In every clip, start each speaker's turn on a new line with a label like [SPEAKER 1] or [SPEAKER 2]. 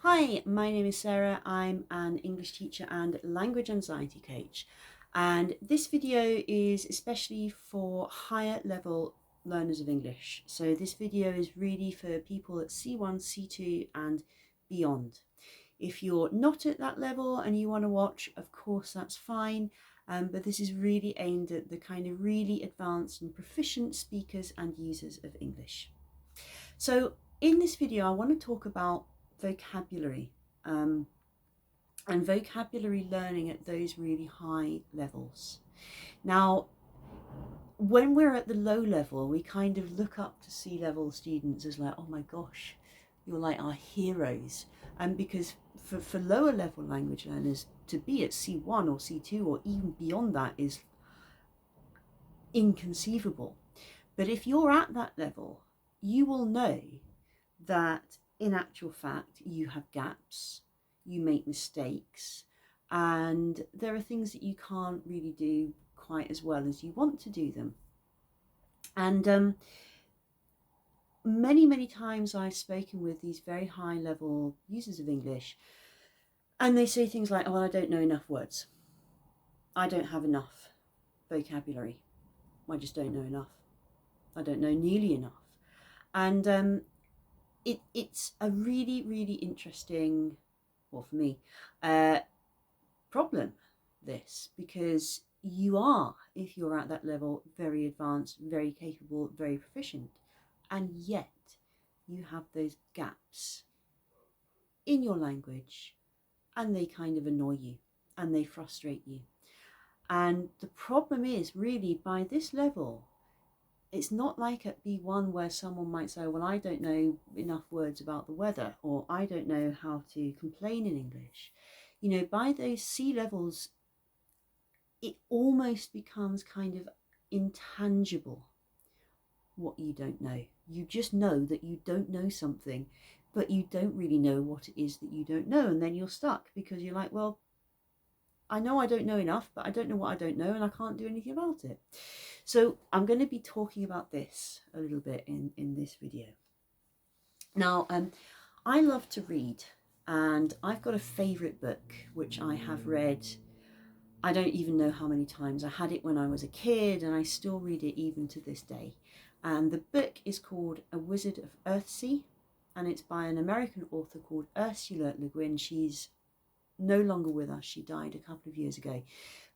[SPEAKER 1] Hi, my name is Sarah. I'm an English teacher and language anxiety coach. And this video is especially for higher level learners of English. So this video is really for people at C1, C2 and beyond. If you're not at that level and you want to watch, of course, that's fine. But this is really aimed at the kind of really advanced and proficient speakers and users of English. So in this video, I want to talk about vocabulary um, and vocabulary learning at those really high levels. Now, when we're at the low level, we kind of look up to C-level students as like, oh my gosh, you're like our heroes. And because for lower level language learners, to be at C1 or C2 or even beyond that is inconceivable. But if you're at that level, you will know that in actual fact you have gaps, you make mistakes, and there are things that you can't really do quite as well as you want to do them. And many times I've spoken with these very high level users of English, and they say things like, oh, I don't know enough words, I don't have enough vocabulary, I just don't know enough, I don't know nearly enough. And it's a really interesting, well, for me, problem, this, because you are, if you're at that level, very advanced, very capable, very proficient, and yet you have those gaps in your language, and they kind of annoy you and they frustrate you. And the problem is, really, by this level, it's not like at B1 where someone might say, well, I don't know enough words about the weather, or I don't know how to complain in English. You know, by those C levels, it almost becomes kind of intangible what you don't know. You just know that you don't know something, but you don't really know what it is that you don't know. And then you're stuck because you're like, well, I know I don't know enough, but I don't know what I don't know and I can't do anything about it. So I'm going to be talking about this a little bit in this video. Now, I love to read, and I've got a favourite book which I have read, I don't even know how many times. I had it when I was a kid and I still read it even to this day. And the book is called A Wizard of Earthsea, and it's by an American author called Ursula Le Guin. She's no longer with us. She died a couple of years ago.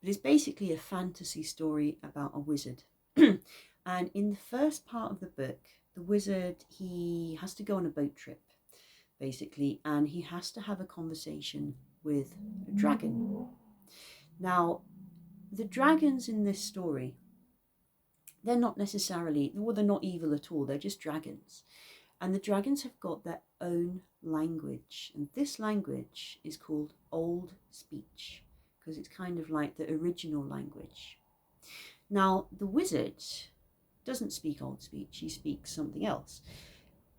[SPEAKER 1] But it's basically a fantasy story about a wizard. And in the first part of the book, the wizard, he has to go on a boat trip, basically, and he has to have a conversation with a dragon. Now, the dragons in this story, they're not necessarily, well, they're not evil at all, they're just dragons. And the dragons have got their own language, and this language is called Old Speech, because it's kind of like the original language. Now, the wizard doesn't speak Old Speech, he speaks something else,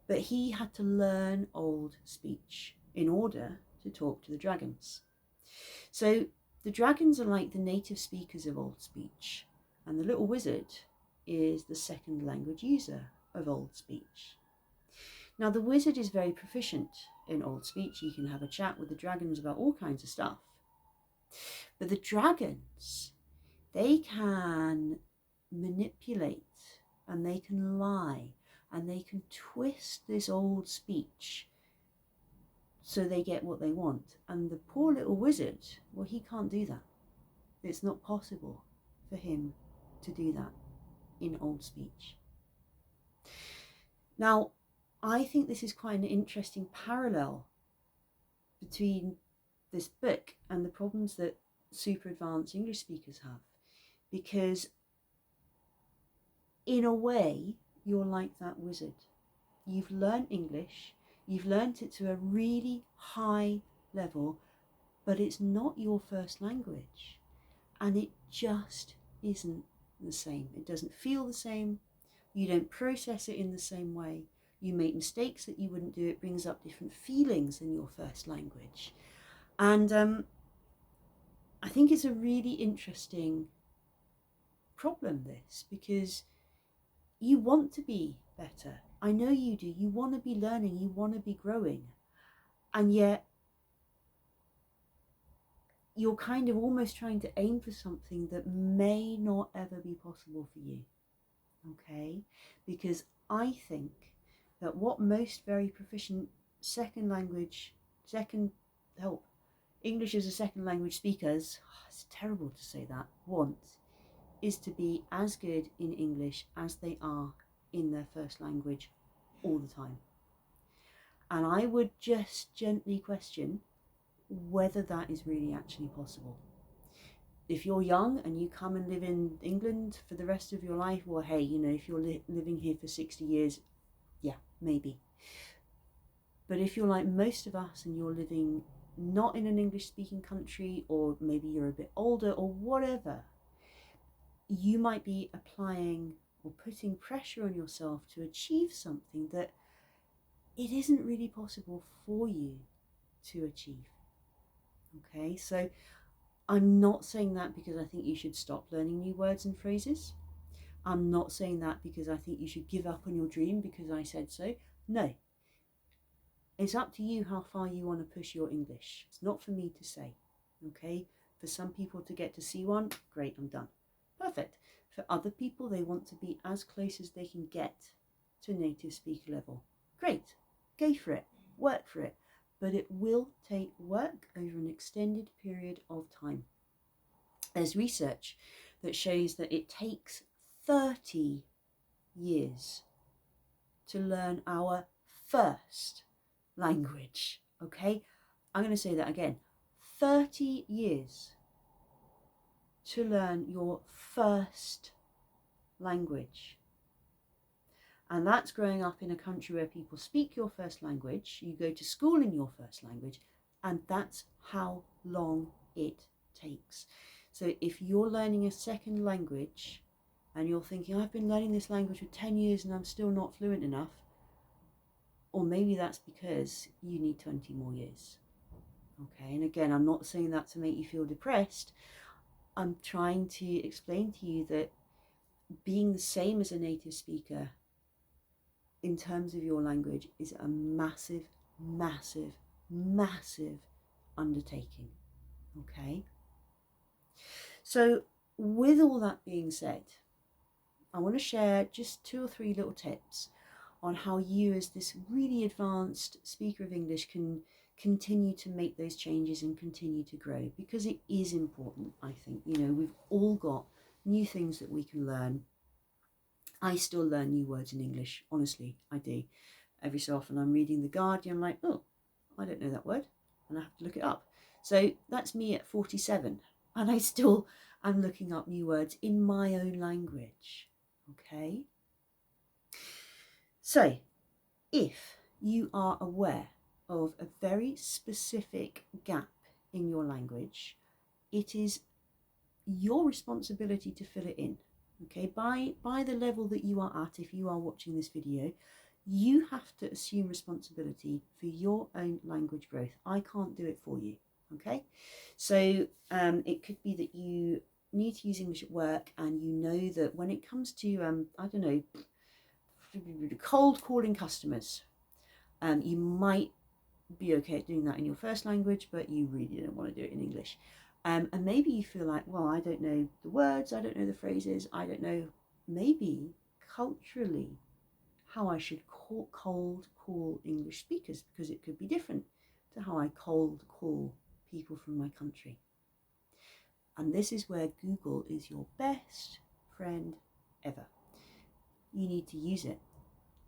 [SPEAKER 1] but he had to learn Old Speech in order to talk to the dragons. So the dragons are like the native speakers of Old Speech, and the little wizard is the second language user of Old Speech. Now, the wizard is very proficient in Old Speech. He can have a chat with the dragons about all kinds of stuff. But the dragons, they can manipulate and they can lie and they can twist this Old Speech so they get what they want. And the poor little wizard, well, he can't do that. It's not possible for him to do that in Old Speech. Now, I think this is quite an interesting parallel between this book and the problems that super advanced English speakers have, because in a way you're like that wizard. You've learned English, you've learned it to a really high level, but it's not your first language, and it just isn't the same. It doesn't feel the same, you don't process it in the same way, you make mistakes that you wouldn't do, it brings up different feelings than your first language. And I think it's a really interesting problem, this, because you want to be better. I know you do. You want to be learning, you want to be growing. And yet you're kind of almost trying to aim for something that may not ever be possible for you. Okay? Because I think that what most very proficient English as a second language speakers, it's terrible to say that, want is to be as good in English as they are in their first language all the time. And I would just gently question whether that is really actually possible. If you're young and you come and live in England for the rest of your life, well, hey, you know, if you're living here for 60 years, yeah, maybe. But if you're like most of us and you're living not in an English speaking country, or maybe you're a bit older or whatever, you might be applying or putting pressure on yourself to achieve something that it isn't really possible for you to achieve. Okay, so I'm not saying that because I think you should stop learning new words and phrases. I'm not saying that because I think you should give up on your dream because I said so. No. It's up to you how far you want to push your English. It's not for me to say. Okay? For some people to get to C1, great, I'm done. Perfect. For other people, they want to be as close as they can get to native speaker level. Great. Go for it. Work for it. But it will take work over an extended period of time. There's research that shows that it takes 30 years to learn our first language. Okay? I'm going to say that again. 30 years to learn your first language. And that's growing up in a country where people speak your first language, you go to school in your first language, and that's how long it takes. So if you're learning a second language and you're thinking, I've been learning this language for 10 years and I'm still not fluent enough, or maybe that's because you need 20 more years. Okay, and again, I'm not saying that to make you feel depressed. I'm trying to explain to you that being the same as a native speaker in terms of your language is a massive, massive, massive undertaking. Okay? So with all that being said, I want to share just 2 or 3 little tips on how you as this really advanced speaker of English can continue to make those changes and continue to grow, because it is important. I think, you know, we've all got new things that we can learn. I still learn new words in English, honestly, I do. Every so often I'm reading The Guardian, I'm like, oh, I don't know that word, and I have to look it up. So that's me at 47, and I still am looking up new words in my own language. Okay? So, if you are aware of a very specific gap in your language, it is your responsibility to fill it in. Okay, by the level that you are at, if you are watching this video, you have to assume responsibility for your own language growth. I can't do it for you. Okay, so it could be that you need to use English at work, and you know that when it comes to I don't know, cold calling customers, you might be okay at doing that in your first language, but you really don't want to do it in English. And maybe you feel like, well, I don't know the words, I don't know the phrases, I don't know maybe culturally how I should cold call English speakers, because it could be different to how I cold call people from my country. And this is where Google is your best friend ever. You need to use it.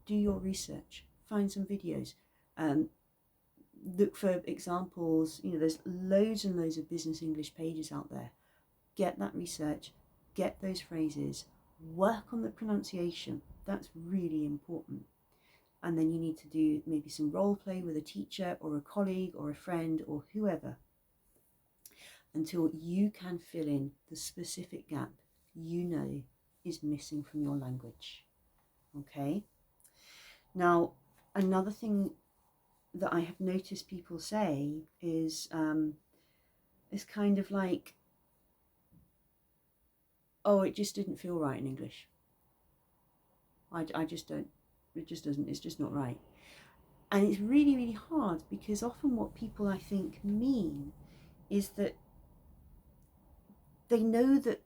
[SPEAKER 1] Do your research, find some videos, look for examples. You know, there's loads and loads of business English pages out there. Get that research, get those phrases, work on the pronunciation. That's really important. And then you need to do maybe some role play with a teacher or a colleague or a friend or whoever, until you can fill in the specific gap you know is missing from your language. Okay? Now, another thing that I have noticed people say is kind of like, oh, it just didn't feel right in English. I just don't, it just doesn't, it's just not right. And it's really, really hard, because often what people, I think, mean is that they know that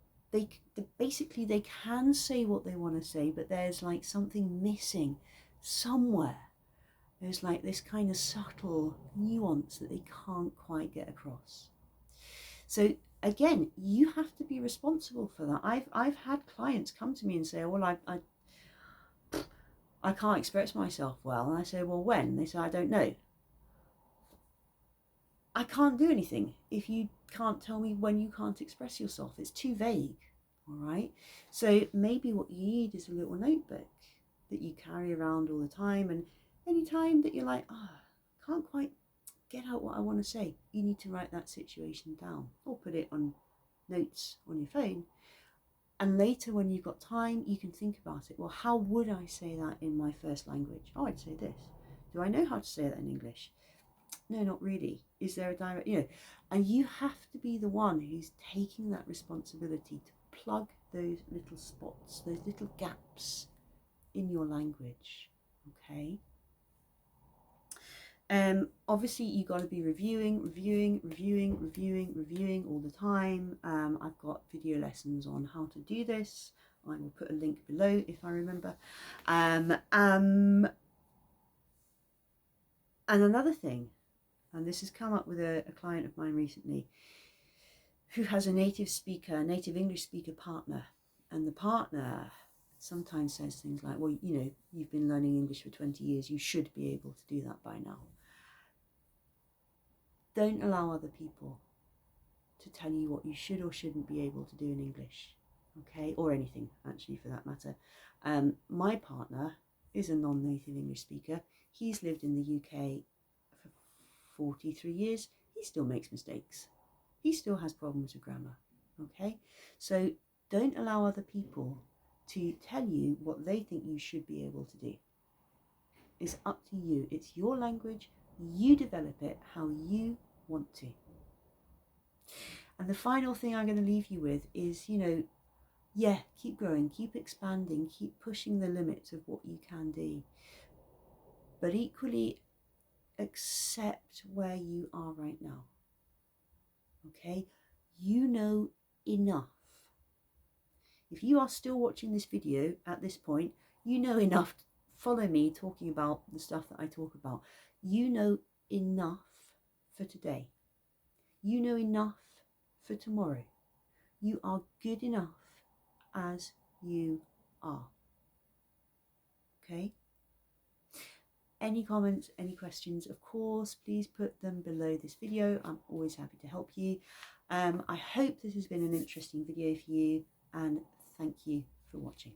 [SPEAKER 1] basically they can say what they want to say, but there's like something missing somewhere. There's like this kind of subtle nuance that they can't quite get across. So again, you have to be responsible for that. I've had clients come to me and say, well, I can't express myself well. And I say, well, when? They say, I don't know. I can't do anything if you can't tell me when you can't express yourself. It's too vague. All right. So maybe what you need is a little notebook that you carry around all the time. And any time that you're like, I can't quite get out what I want to say, you need to write that situation down or put it on notes on your phone. And later, when you've got time, you can think about it. Well, how would I say that in my first language? Oh, I'd say this. Do I know how to say that in English? No, not really. Is there a direct, and you have to be the one who's taking that responsibility to plug those little spots, those little gaps in your language. Okay. Obviously you got to be reviewing all the time. I've got video lessons on how to do this. I will put a link below if I remember. And another thing, and this has come up with a client of mine recently who has a native English speaker partner, and the partner sometimes says things like, well, you've been learning English for 20 years, you should be able to do that by now. Don't allow other people to tell you what you should or shouldn't be able to do in English, okay? Or anything, actually, for that matter. My partner is a non-native English speaker. He's lived in the UK for 43 years. He still makes mistakes. He still has problems with grammar, okay? So don't allow other people to tell you what they think you should be able to do. It's up to you. It's your language. You develop it how you want to. And the final thing I'm going to leave you with is, keep growing, keep expanding, keep pushing the limits of what you can do. But equally, accept where you are right now. Okay? You know enough. If you are still watching this video at this point, you know enough to follow me talking about the stuff that I talk about. You know enough for today. You know enough for tomorrow. You are good enough as you are. Okay? Any comments, any questions, of course, please put them below this video. I'm always happy to help you. I hope this has been an interesting video for you, and thank you for watching.